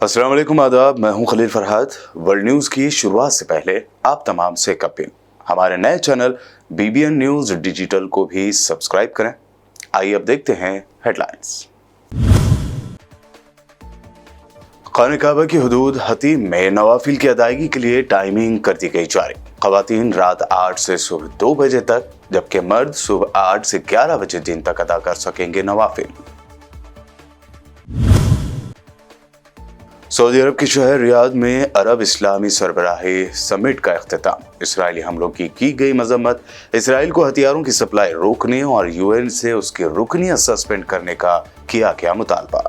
अस्सलाम वालेकुम, आदाब। मैं हूं खलील फरहाद। वर्ल्ड न्यूज़ की शुरुआत से पहले आप तमाम से एक अपील, हमारे नए चैनल BBN न्यूज़ डिजिटल को भी सब्सक्राइब करें। आइए अब देखते हैं हेडलाइंस। खाने काबा की हुदूद हतीम में नवाफिल की अदायगी के लिए टाइमिंग कर दी गई जारी। ख़वातीन रात 8 से सुबह 2 बजे तक, जबकि मर्द सुबह 8 से 11 बजे दिन तक अदा कर सकेंगे नवाफिल। सऊदी अरब के शहर रियाद में अरब इस्लामी सरबराही समिट का इख्तिताम। इसराइली हमलों की गई मजम्मत, इसराइल को हथियारों की सप्लाई रोकने और UN से उसकी रुकनियत सस्पेंड करने का किया गया मुतालबा।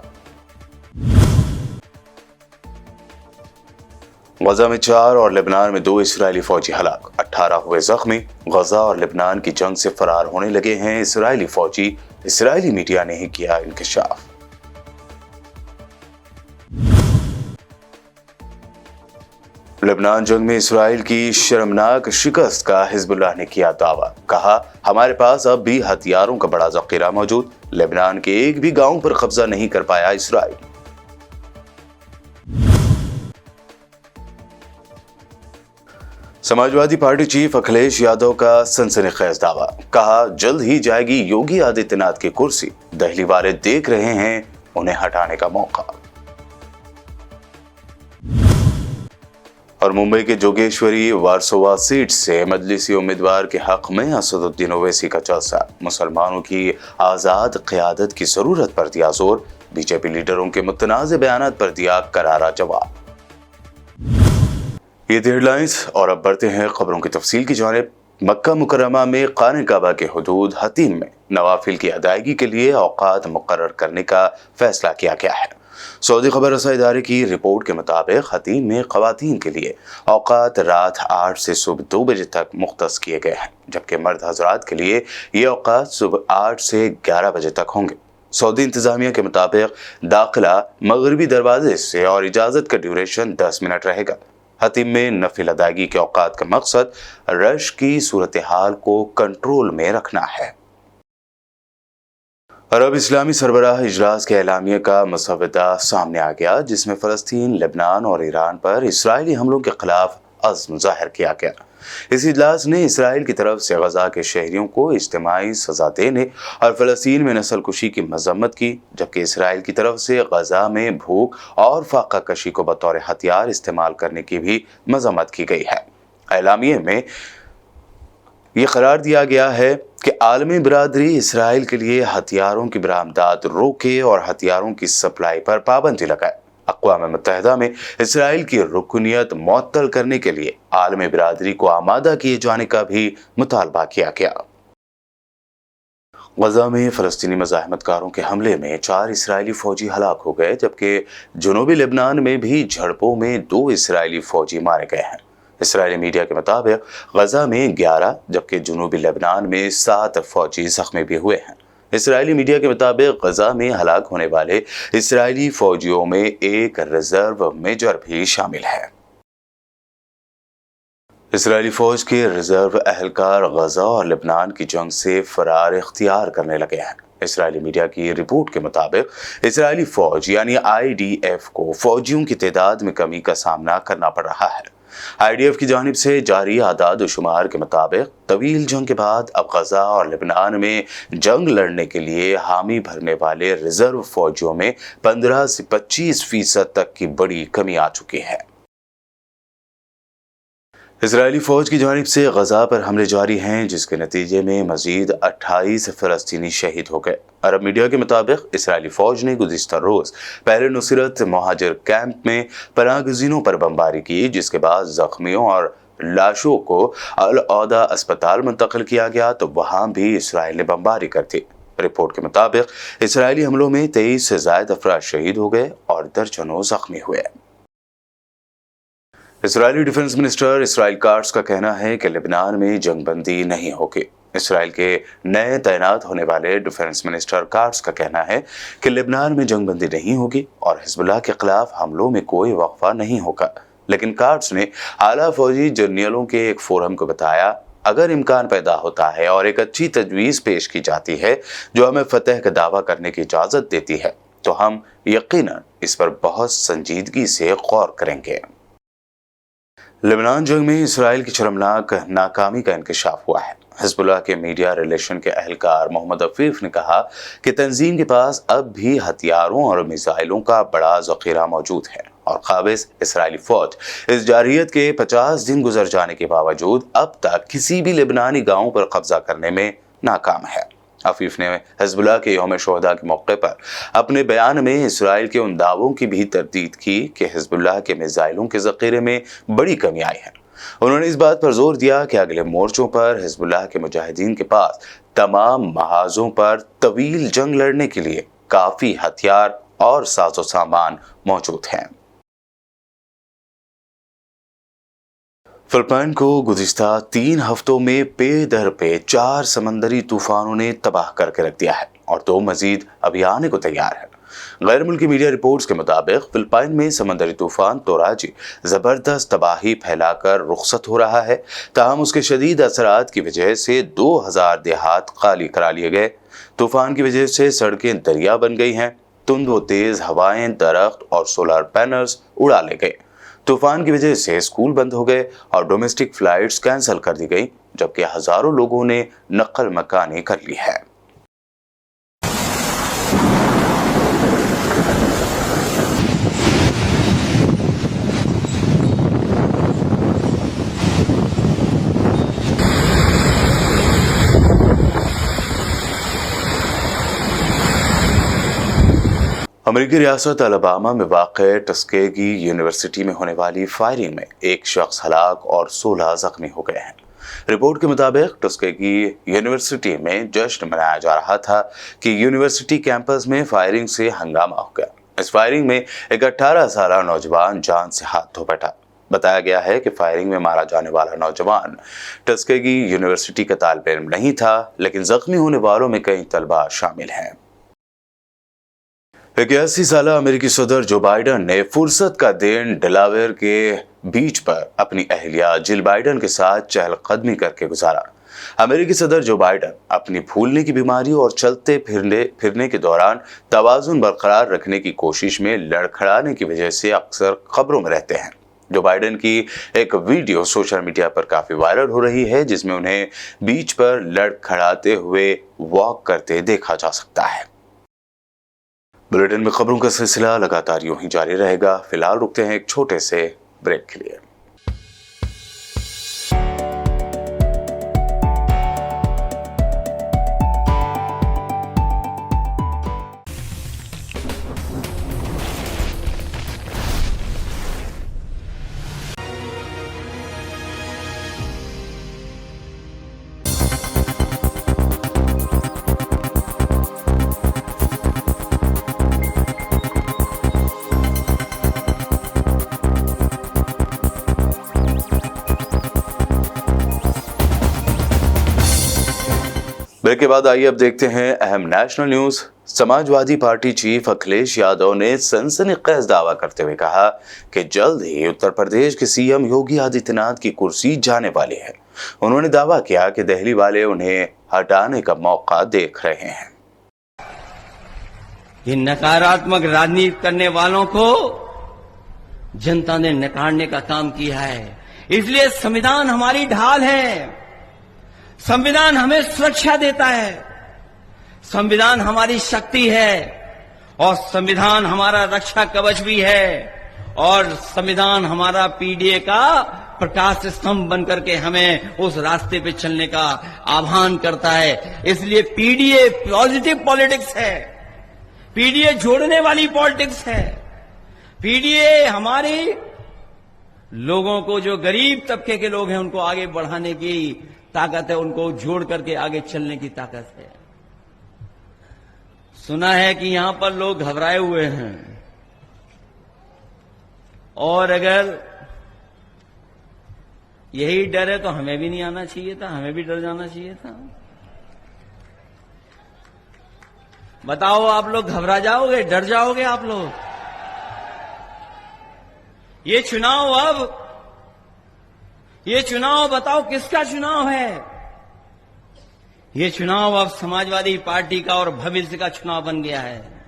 गजा में 4 और लेबनान में 2 इसराइली फौजी हलाक, 18 हुए जख्मी। गजा और लेबनान की जंग से फरार होने लगे हैं इसराइली फौजी, इसराइली मीडिया ने ही किया इंकशाफ। लेबनान जंग में इसराइल की शर्मनाक शिकस्त का हिजबुल्लाह ने किया दावा। कहा, हमारे पास अब भी हथियारों का बड़ा जखीरा मौजूद। लेबनान के एक भी गांव पर कब्जा नहीं कर पाया Israel. Samajwadi party chief Akhilesh Yadav का सनसनीखेज दावा। कहा, जल्द ही जाएगी योगी आदित्यनाथ की कुर्सी। दिल्ली वाले देख रहे हैं उन्हें हटाने का मौका। और मुंबई के जोगेश्वरी वारसोवा सीट से मजलिसी उम्मीदवार के हक में असदुद्दीन ओवैसी का जलसा। मुसलमानों की आज़ाद क़यादत की ज़रूरत पर दिया जोर। बीजेपी लीडरों के मुतनाज़ बयानात पर दिया करारा जवाब। ये थी हेडलाइंस और अब बढ़ते हैं खबरों की तफसील की जानिब। मक्का मुकर्रमा में खाने काबा के हुदूद हतीम में नवाफिल की अदायगी के लिए औकात मुकर्रर करने का फैसला किया गया है। सऊदी खबर रसा इदारे की रिपोर्ट के मुताबिक हतीम में ख़वातीन के लिए औकात रात 8 से सुबह 2 बजे तक मुख्तस किए गए हैं, जबकि मर्द हजरात के लिए ये औकात सुबह 8 से 11 बजे तक होंगे। सऊदी इंतजामिया के मुताबिक दाखिला मगरबी दरवाजे से और इजाज़त का ड्यूरेशन 10 मिनट रहेगा। हतीम में नफिल अदायगी के औकात का मकसद रश की सूरत हाल को कंट्रोल में रखना है। अरब इस्लामी सरबराह इजलास के एलामिया का मसवदा सामने आ गया, जिसमें फ़लस्तीन, लेबनान और ईरान पर इसराइली हमलों के खिलाफ अज़्म ज़ाहिर किया गया। इस इजलास ने इसराइल की तरफ से गजा के शहरियों को इज्तिमाई सज़ा देने और फ़लस्तीन में नस्ल कुशी की मजम्मत की, जबकि इसराइल की तरफ से गजा में भूख और फाका कशी को बतौर हथियार इस्तेमाल करने की भी मजम्मत की गई है। एलामिया में ये करार दिया गया है कि आलमी बिरादरी इसराइल के लिए हथियारों की बरामदात रोके और हथियारों की सप्लाई पर पाबंदी लगाए। अक़वाम मुत्तहिदा में इसराइल की रुकनियत मुअत्तल करने के लिए आलमी बिरादरी को आमादा किए जाने का भी मुतालबा किया गया। गजा में फ़लस्तीनी मज़ाहमतकारों के हमले में 4 इसराइली फ़ौजी हलाक हो गए, जबकि जनूबी लेबनान में भी झड़पों में 2 इसराइली फ़ौजी मारे गए हैं। इसराइली मीडिया के मुताबिक गजा में 11 जबकि जनूबी लेबनान में 7 फौजी जख्मी भी हुए हैं। इसराइली मीडिया के मुताबिक गजा में हलाक होने वाले इसराइली फौजियों में एक रिजर्व मेजर भी शामिल है। इसराइली फौज के रिजर्व अहलकार गजा और लेबनान की जंग से फरार इख्तियार करने लगे हैं। इसराइली मीडिया की रिपोर्ट के मुताबिक इसराइली फौज यानी IDF को फौजियों की तादाद में कमी का सामना करना पड़ रहा है। IDF की जानिब से जारी आदाद शुमार के मुताबिक तवील जंग के बाद अब गजा और लेबनान में जंग लड़ने के लिए हामी भरने वाले रिजर्व फौजियों में 15 से 25% तक की बड़ी कमी आ चुकी है। इसराइली फौज की जानिब से गजा पर हमले जारी हैं, जिसके नतीजे में मजीद 28 फ़लस्तीनी शहीद हो गए। अरब मीडिया के मुताबिक इसराइली फौज ने गुज़िश्ता रोज़ पहले नुसरत मुहाजिर कैंप में पनाहगज़ीनों पर बमबारी की, जिसके बाद जख्मियों और लाशों को अल-औदा अस्पताल मुंतकिल किया गया, तो वहाँ भी इसराइल ने बमबारी कर दी। रिपोर्ट के मुताबिक इसराइली हमलों में 23 से ज़ायद अफराद शहीद हो गए और दर्जनों जख्मी हुए। Israeli defence minister Israel cuts का कहना है कि लेबनान में जंगबंदी नहीं होगी। इसराइल के नए तैनात होने वाले डिफेंस मिनिस्टर काट्स का कहना है कि लेबनान में जंगबंदी नहीं होगी और हिजबुल्लाह के खिलाफ हमलों में कोई वक्फा नहीं होगा। लेकिन काट्स ने आला फौजी जर्नलों के एक फोरम को बताया, अगर इम्कान पैदा होता है और एक अच्छी तजवीज पेश की जाती है जो हमें फतह का दावा करने की इजाजत देती है, तो हम यकीनन इस पर बहुत संजीदगी से गौर करेंगे। लेबनान जंग में इसराइल की शर्मनाक नाकामी का इंकशाफ हुआ है। हिजबुल्लाह के मीडिया रिलेशन के अहलकार मोहम्मद अफीफ ने कहा कि तंजीम के पास अब भी हथियारों और मिसाइलों का बड़ा जखीरा मौजूद है और काबिज इसराइली फौज इस जारहियत के 50 दिन गुजर जाने के बावजूद अब तक किसी भी लेबनानी गांव पर कब्जा करने में नाकाम है। अफीफ ने हिजबुल्लाह के यौम शोहदा के मौके पर अपने बयान में इसराइल के उन दावों की भी तरदीद की कि हिजबुल्लाह के मिसाइलों के जखीरे में बड़ी कमी आई है। उन्होंने इस बात पर जोर दिया कि अगले मोर्चों पर हिजबुल्लाह के मुजाहिदीन के पास तमाम महाजों पर तवील जंग लड़ने के लिए काफी हथियार और साजो सामान मौजूद हैं। फिलिपाइन को गुज़िश्ता 3 हफ्तों में पे दर पे 4 समंदरी तूफानों ने तबाह करके रख दिया है और 2 मजीद अभी आने को तैयार है। गैर मुल्की मीडिया रिपोर्ट्स के मुताबिक फिलिपाइन में समंदरी तूफान तोराजी जबरदस्त तबाही फैलाकर रुखसत हो रहा है। ताहम उसके शदीद असरात की वजह से 2000 देहात खाली करा लिए गए। तूफान की वजह से सड़कें दरिया बन गई हैं। तुंद व तेज हवाएं, दरख्त और सोलर पैनल्स उड़ा ले गए। तूफान की वजह से स्कूल बंद हो गए और डोमेस्टिक फ्लाइट्स कैंसिल कर दी गई, जबकि हजारों लोगों ने नकल मकानी कर ली है। अमेरिकी रियासत अलाबामा में वाक़े टस्केगी यूनिवर्सिटी में होने वाली फायरिंग में एक शख्स हलाक और 16 जख्मी हो गए हैं। रिपोर्ट के मुताबिक टस्केगी यूनिवर्सिटी में जश्न मनाया जा रहा था कि यूनिवर्सिटी कैंपस में फायरिंग से हंगामा हो गया। इस फायरिंग में एक 18 साल नौजवान जान से हाथ धो बैठा। बताया गया है कि फायरिंग में मारा जाने वाला नौजवान टस्केगी यूनिवर्सिटी का तालिब इल्म नहीं था, लेकिन जख्मी होने वालों में कई तलबा शामिल हैं। 81 साल अमेरिकी सदर जो बाइडन ने फुर्सत का दिन डेलावेयर के बीच पर अपनी अहलिया जिल बाइडन के साथ चहलकदमी करके गुजारा। अमेरिकी सदर जो बाइडन अपनी भूलने की बीमारी और चलते फिरने के दौरान तवाजुन बरकरार रखने की कोशिश में लड़खड़ाने की वजह से अक्सर खबरों में रहते हैं। जो बाइडन की एक वीडियो सोशल मीडिया पर काफी वायरल हो रही है, जिसमें उन्हें बीच पर लड़खड़ाते हुए वॉक करते देखा जा सकता है। बुलेटिन में खबरों का सिलसिला लगातार यूं ही जारी रहेगा। फिलहाल रुकते हैं एक छोटे से ब्रेक के लिए। ब्रेक के बाद आइए अब देखते हैं अहम national news. Samajwadi party chief Akhilesh Yadav ने सनसनीखेज दावा करते हुए कहा कि जल्द ही उत्तर प्रदेश के सीएम योगी आदित्यनाथ की कुर्सी जाने वाली है। उन्होंने दावा किया कि दिल्ली वाले उन्हें हटाने का मौका देख रहे हैं। ये नकारात्मक राजनीति करने वालों को जनता ने नकारने का काम किया है। इसलिए संविधान हमारी ढाल है, संविधान हमें सुरक्षा देता है, संविधान हमारी शक्ति है और संविधान हमारा रक्षा कवच भी है और संविधान हमारा पीडीए का प्रकाश स्तंभ बनकर के हमें उस रास्ते पे चलने का आह्वान करता है। इसलिए पीडीए पॉजिटिव पॉलिटिक्स है, पीडीए जोड़ने वाली पॉलिटिक्स है। पीडीए हमारे लोगों को, जो गरीब तबके के लोग हैं, उनको आगे बढ़ाने की ताकत है, उनको जोड़ करके आगे चलने की ताकत है। सुना है कि यहां पर लोग घबराए हुए हैं और अगर यही डर है तो हमें भी नहीं आना चाहिए था, हमें भी डर जाना चाहिए था। बताओ, आप लोग घबरा जाओगे, डर जाओगे आप लोग? ये चुनाव बताओ किसका चुनाव है? ये चुनाव अब समाजवादी पार्टी का और भविष्य का चुनाव बन गया है।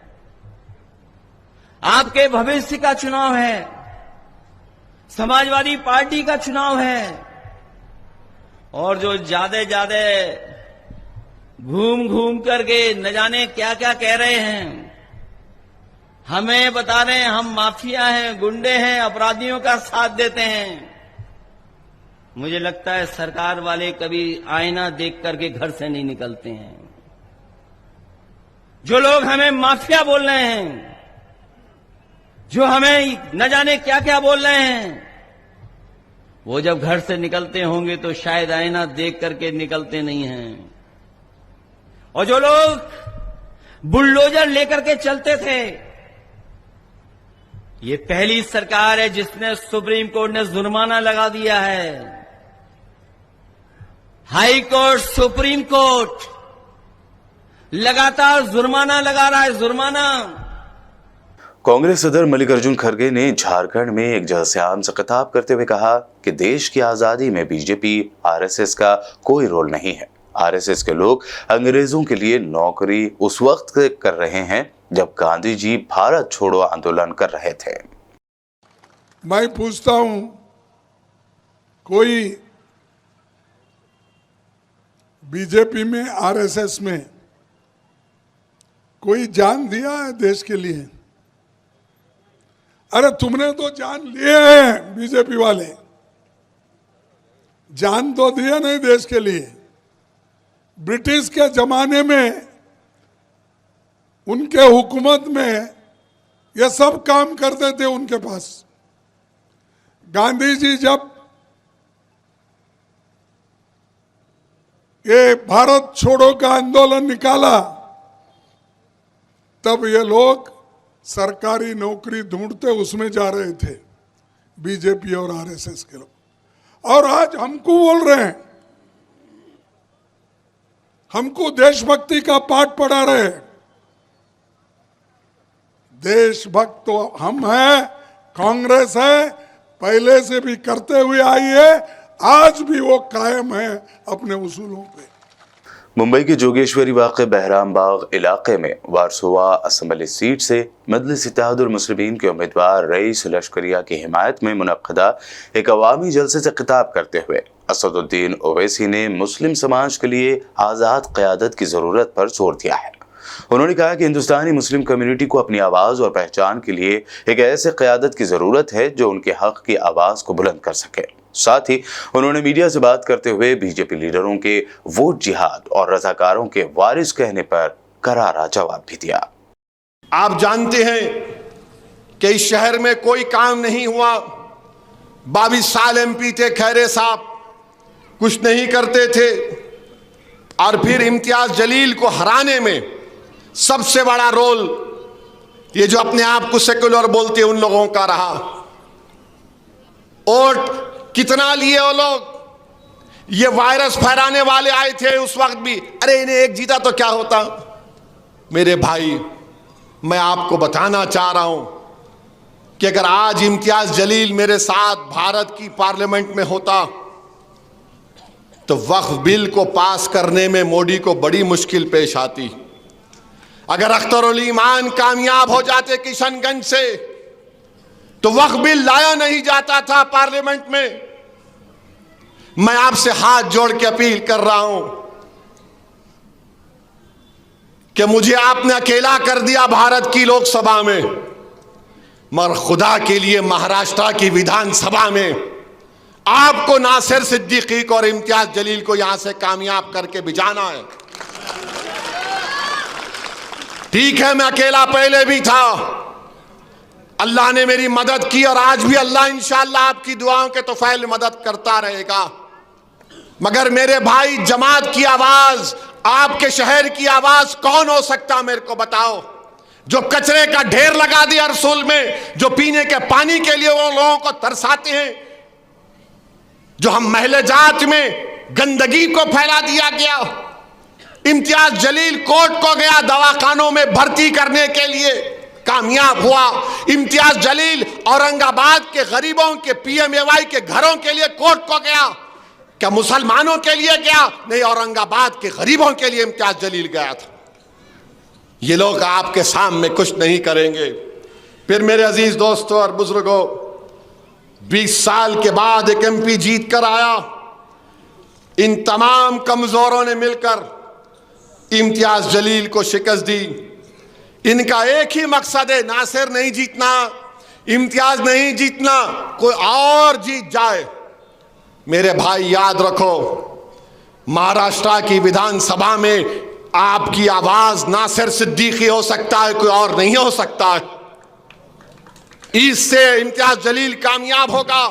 आपके भविष्य का चुनाव है, समाजवादी पार्टी का चुनाव है। और जो ज्यादा घूम घूम करके न जाने क्या क्या कह रहे हैं, हमें बता रहे हैं हम माफिया हैं, गुंडे हैं, अपराधियों का साथ देते हैं। मुझे लगता है सरकार वाले कभी आईना देख करके घर से नहीं निकलते हैं। जो लोग हमें माफिया बोल रहे हैं, जो हमें न जाने क्या क्या बोल रहे हैं, वो जब घर से निकलते होंगे तो शायद आईना देख करके निकलते नहीं हैं। और जो लोग बुलडोजर लेकर के चलते थे, ये पहली सरकार है जिसने सुप्रीम कोर्ट ने जुर्माना लगा दिया है। हाई कोर्ट, सुप्रीम कोर्ट लगातार जुर्माना लगा रहा है, जुर्माना। कांग्रेस सदर मल्लिकार्जुन खड़गे ने झारखंड में एक जलसयाम से खिताब करते हुए कहा कि देश की आजादी में बीजेपी आरएसएस का कोई रोल नहीं है। आरएसएस के लोग अंग्रेजों के लिए नौकरी उस वक्त कर रहे हैं जब गांधी जी भारत छोड़ो आंदोलन कर रहे थे। मैं पूछता हूं, कोई बीजेपी में, आरएसएस में कोई जान दिया है देश के लिए? अरे तुमने तो जान लिए हैं, बीजेपी वाले जान तो दिया नहीं देश के लिए। ब्रिटिश के जमाने में, उनके हुकूमत में ये सब काम करते थे उनके पास। गांधी जी जब ये भारत छोड़ो का आंदोलन निकाला, तब ये लोग सरकारी नौकरी ढूंढते उसमें जा रहे थे, बीजेपी और आरएसएस के लोग। और आज हमको बोल रहे हैं, हमको देशभक्ति का पाठ पढ़ा रहे हैं। देशभक्त तो हम हैं, कांग्रेस है, पहले से भी करते हुए आई है, आज भी वो कायम है अपने उसूलों पे। मुंबई के जोगेश्वरी वाक़े बहराम बाग इलाके में वारसोवा असेंबली सीट से मजलिस इत्तेहादुल मुस्लिमीन के उम्मीदवार रईस लश्करिया की हिमायत में मुनक्कदा एक अवामी जलसे से खिताब करते हुए असदुद्दीन ओवैसी ने मुस्लिम समाज के लिए आज़ाद क़यादत की ज़रूरत पर जोर दिया है। उन्होंने कहा कि हिंदुस्तानी मुस्लिम कम्युनिटी को अपनी आवाज़ और पहचान के लिए एक ऐसे क़यादत की ज़रूरत है जो उनके हक़ की आवाज़ को बुलंद कर सके। साथ ही उन्होंने मीडिया से बात करते हुए बीजेपी लीडरों के वोट जिहाद और रज़ाकारों के वारिस कहने पर करारा जवाब भी दिया। आप जानते हैं कि इस शहर में कोई काम नहीं हुआ। 22 साल एमपी थे खैरे साहब, कुछ नहीं करते थे। और फिर इम्तियाज जलील को हराने में सबसे बड़ा रोल ये जो अपने आप को सेकुलर बोलते हैं उन लोगों का रहा। वोट कितना लिए वो लोग? ये वायरस फैलाने वाले आए थे उस वक्त भी, अरे इन्हें एक जीता तो क्या होता। मेरे भाई, मैं आपको बताना चाह रहा हूं कि अगर आज इम्तियाज जलील मेरे साथ भारत की पार्लियामेंट में होता तो वक्फ बिल को पास करने में मोदी को बड़ी मुश्किल पेश आती। अगर अख्तरुल ईमान कामयाब हो जाते किशनगंज से तो वक्फ बिल लाया नहीं जाता था पार्लियामेंट में। मैं आपसे हाथ जोड़ के अपील कर रहा हूं कि मुझे आपने अकेला कर दिया भारत की लोकसभा में, मगर खुदा के लिए महाराष्ट्र की विधानसभा में आपको नासिर सिद्दीकी और इम्तियाज जलील को यहां से कामयाब करके भिजाना है। ठीक है, मैं अकेला पहले भी था, अल्लाह ने मेरी मदद की और आज भी अल्लाह इंशाअल्लाह आपकी दुआओं के तोफैल मदद करता रहेगा। मगर मेरे भाई, जमात की आवाज, आपके शहर की आवाज कौन हो सकता मेरे को बताओ? जो कचरे का ढेर लगा दिया रसूल में, जो पीने के पानी के लिए वो लोगों को तरसाते हैं, जो हम महले जात में गंदगी को फैला दिया गया। इम्तियाज जलील कोर्ट को गया दवाखानों में भर्ती करने के लिए, कामयाब हुआ। इम्तियाज जलील औरंगाबाद के गरीबों के PMAY के घरों के लिए कोर्ट को गया। क्या मुसलमानों के लिए गया? नहीं, औरंगाबाद के गरीबों के लिए इम्तियाज जलील गया था। ये लोग आपके सामने कुछ नहीं करेंगे। फिर मेरे अजीज दोस्तों और बुजुर्गों, 20 साल के बाद एक MP जीत कर आया। इन तमाम कमजोरों ने मिलकर इम्तियाज जलील को शिकस्त दी। इनका एक ही मकसद है, नासिर नहीं जीतना, इम्तियाज नहीं जीतना, कोई और जीत जाए। मेरे भाई याद रखो, महाराष्ट्र की विधानसभा में आपकी आवाज नासिर सिद्दीकी हो सकता है, कोई और नहीं हो सकता है। इससे इम्तियाज जलील कामयाब होगा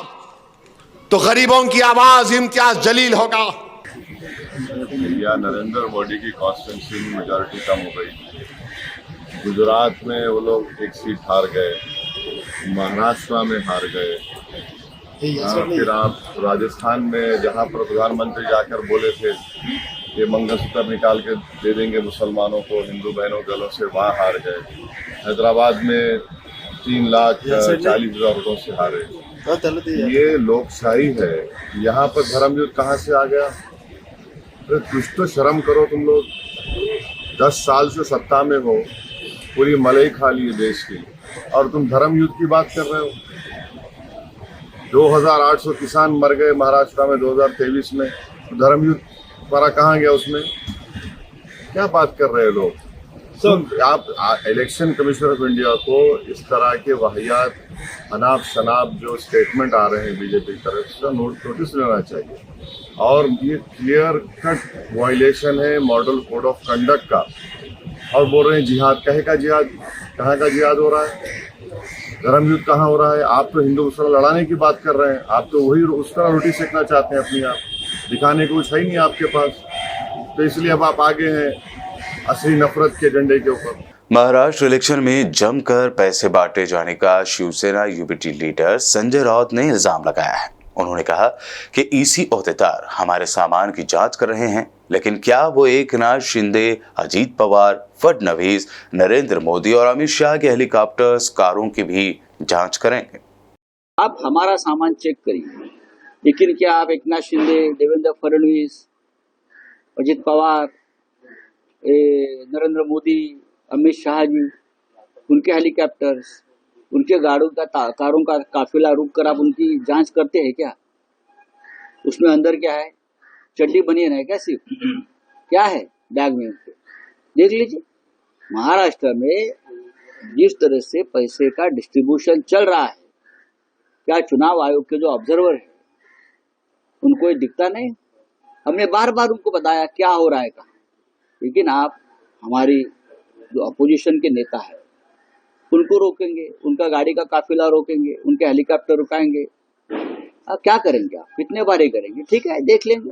तो गरीबों की आवाज इम्तियाज जलील होगा। या नरेंद्र मोदी की कॉन्स्टिट्यूंसी में मेजॉरिटी कम हो गई। गुजरात में वो लोग एक सीट हार गए, महाराष्ट्र में हार गए। फिर आप राजस्थान में जहाँ पर प्रधानमंत्री जाकर बोले थे कि मंगलसूत्र निकाल के दे देंगे मुसलमानों को, हिंदू बहनों गलों से, वहाँ हार गए। हैदराबाद में 3,40,000 वोटों से हारे। ये लोकशाही है, यहाँ पर धर्म युद्ध कहाँ से आ गया? तो कुछ तो शर्म करो तुम लोग। 10 साल से सत्ता में हो, पूरी मलाई खा ली है देश की, और तुम धर्म युद्ध की बात कर रहे हो। 2800 किसान मर गए महाराष्ट्र में 2023 में, धर्म युद्ध हमारा कहाँ गया उसमें? क्या बात कर रहे हैं लोग? आप इलेक्शन कमीशन ऑफ इंडिया को इस तरह के वाहियात अनाप शनाप जो स्टेटमेंट आ रहे हैं बीजेपी की तरफ से नोटिस लेना चाहिए। और ये क्लियर कट वायलेशन है मॉडल कोड ऑफ कंडक्ट का। और बोल रहे हैं जिहाद, कहे का जिहाद? कहाँ का जिहाद हो रहा है? धर्म युद्ध कहाँ हो रहा है? आप तो हिंदू मुसलमान लड़ाने की बात कर रहे हैं, आप तो वही उस तरह रोटी सेकना चाहते हैं अपनी, आप दिखाने को कुछ है ही नहीं आपके पास। तो इसलिए अब आप आगे हैं असली नफरत के एजेंडे के ऊपर। महाराष्ट्र इलेक्शन में जमकर पैसे बांटे जाने का शिवसेना यूबीटी लीडर संजय राउत ने इल्जाम लगाया है। उन्होंने कहा कि ईसी ओहदेदार हमारे सामान की जांच कर रहे हैं, लेकिन क्या वो एकनाथ शिंदे, अजीत पवार, फडणवीस, नरेंद्र मोदी और अमित शाह के हेलीकॉप्टर्स, कारों की भी जांच करेंगे? आप हमारा सामान चेक करिए, लेकिन क्या आप एकनाथ शिंदे, देवेंद्र फडणवीस, अजीत पवार, नरेंद्र मोदी, अमित शाह जी, उनके हेलीकॉप्टर्स, उनके कारों का काफिला रुक कर आप उनकी जांच करते हैं क्या? उसमें अंदर क्या है? चड्डी बनियान है क्या? सिर्फ क्या है बैग में? उनके देख लीजिए। महाराष्ट्र में जिस तरह से पैसे का डिस्ट्रीब्यूशन चल रहा है, क्या चुनाव आयोग के जो ऑब्जर्वर है उनको ये दिखता नहीं? हमने बार बार उनको बताया क्या हो रहा है कहा, लेकिन आप हमारी जो अपोजिशन के नेता है उनको रोकेंगे, उनका गाड़ी का काफिला रोकेंगे, उनके हेलीकॉप्टर रुकाएंगे। अब क्या करेंगे आप? कितने बार ही करेंगे? ठीक है, देख लेंगे।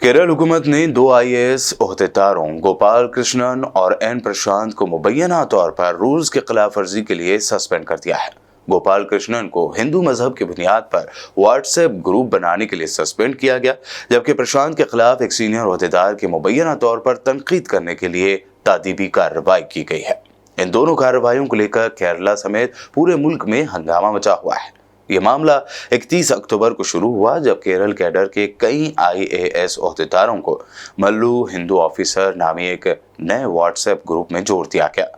केरल हुकूमत ने 2 IAS ओहदेदारों गोपाल कृष्णन और N प्रशांत को मुबैना तौर पर रूल्स की खिलाफ वर्जी के लिए सस्पेंड कर दिया है। गोपाल कृष्णन को हिंदू मजहब की बुनियाद पर व्हाट्सएप ग्रुप बनाने के लिए सस्पेंड किया गया, जबकि प्रशांत के खिलाफ एक सीनियर ओहदेदार के मुबैना तौर पर तनकीद करने के लिए तादीबी कार्रवाई की गई है। इन दोनों कार्रवाइयों को लेकर केरला समेत पूरे मुल्क में हंगामा मचा हुआ है। ये मामला 31 अक्टूबर को शुरू हुआ, जब केरल कैडर के कई IAS ओहदेदारों को मल्लू हिंदू ऑफिसर नामी एक नए व्हाट्सएप ग्रुप में जोड़ दिया गया।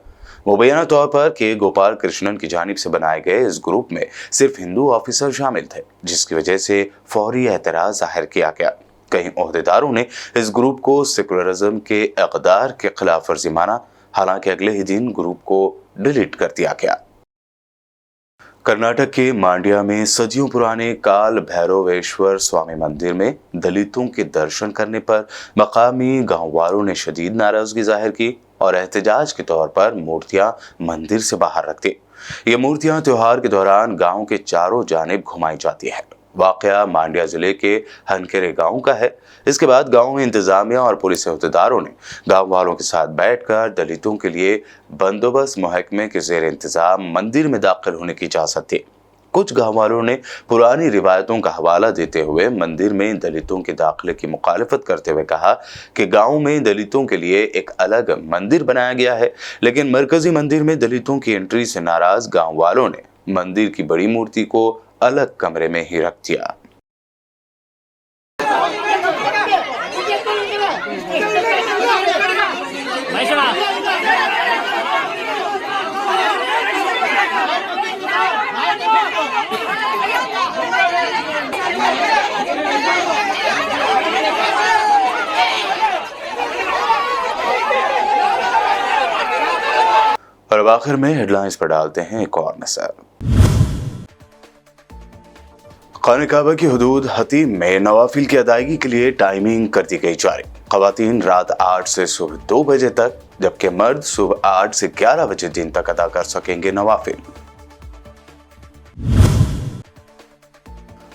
मुबैना तौर पर के गोपाल कृष्णन की जानिब से बनाए गए इस ग्रुप में सिर्फ हिंदू ऑफिसर शामिल थे, जिसकी वजह से फौरी एतराज जाहिर किया गया। कई ओहदेदारों ने इस ग्रुप को सेकुलरिज्म के इक़दार के खिलाफ वर्जी माना, हालांकि अगले ही दिन ग्रुप को डिलीट कर दिया गया। कर्नाटक के मांड्या में सदियों पुराने काल भैरवेश्वर स्वामी मंदिर में दलितों के दर्शन करने पर मकामी गांव वालों ने शदीद नाराजगी जाहिर की और एहतजाज के तौर पर मूर्तियां मंदिर से बाहर रख दी। ये मूर्तियां त्योहार के दौरान गांव के चारों जानिब घुमाई जाती है। वाकया मांड्या जिले के हनकेरे गांव का है। इसके बाद गांव में इंतजामिया और पुलिस अहदेदारों ने गांव वालों के साथ बैठकर दलितों के लिए बंदोबस्त महकमे के जेर इंतजाम मंदिर में दाखिल होने की इजाजत दी। कुछ गांव वालों ने पुरानी रिवायतों का हवाला देते हुए मंदिर में दलितों के दाखिले की मुखालिफत करते हुए कहा कि गांव में दलितों के लिए एक अलग मंदिर बनाया गया है, लेकिन मरकजी मंदिर में दलितों की एंट्री से नाराज गांव वालों ने मंदिर की बड़ी मूर्ति को अलग कमरे में ही रख दिया। और अब आखिर में हेडलाइंस पर डालते हैं एक और नजर। खाने काबा की हुदूद हतीम में नवाफिल की अदायगी के लिए टाइमिंग कर दी गई जारी। खवातीन रात 8 से सुबह 2 बजे तक, जबकि मर्द सुबह 8 से 11 बजे दिन तक अदा कर सकेंगे नवाफिल।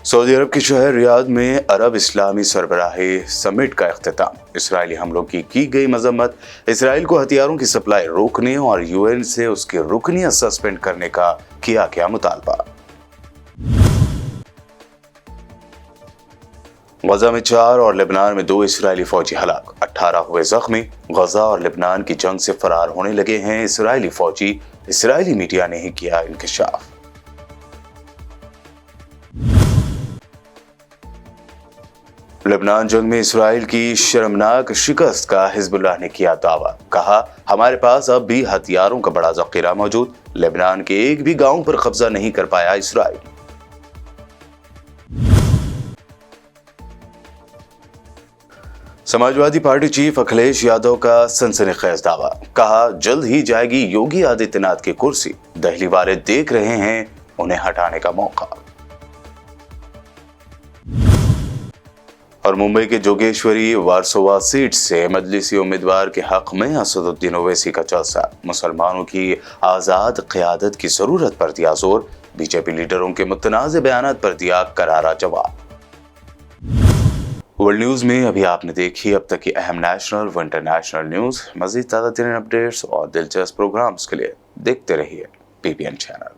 सऊदी अरब के शहर रियाद में अरब इस्लामी सरबराही समिट का इख्तिताम। इसराइली हमलों की गई मजम्मत, इसराइल को हथियारों की सप्लाई रोकने और यूएन से उसकी रुकनियत सस्पेंड करने का किया गया मुतालबा। गजा में 4 और लेबनान में 2 इसराइली फौजी हलाक, 18 हुए जख्मी। गजा और लेबनान की जंग से फरार होने लगे हैं इसराइली फौजी, इसराइली मीडिया ने ही किया इंकशाफ। लेबनान जंग में इसराइल की शर्मनाक शिकस्त का हिजबुल्लाह ने किया दावा। कहा, हमारे पास अब भी हथियारों का बड़ा जखीरा मौजूद। लेबनान के एक भी गांव पर कब्जा नहीं कर पाया Israel. Samajwadi party chief Akhilesh Yadav का सनसनीखेज दावा। कहा, जल्द ही जाएगी योगी आदित्यनाथ की कुर्सी। दिल्ली वाले देख रहे हैं उन्हें हटाने का मौका। और मुंबई के जोगेश्वरी वारसोवा सीट से मजलिसी उम्मीदवार के हक में असदुद्दीन ओवैसी का जलसा। मुसलमानों की आज़ाद क़यादत की ज़रूरत पर दिया जोर। बीजेपी लीडरों के मुतनाज़ बयानात पर दिया करारा जवाब। वर्ल्ड न्यूज़ में अभी आपने देखी अब तक की अहम नेशनल व इंटरनेशनल न्यूज़। मज़ीद ताज़ा तरीन अपडेट्स और दिलचस्प प्रोग्राम्स के लिए देखते रहिए PPN चैनल।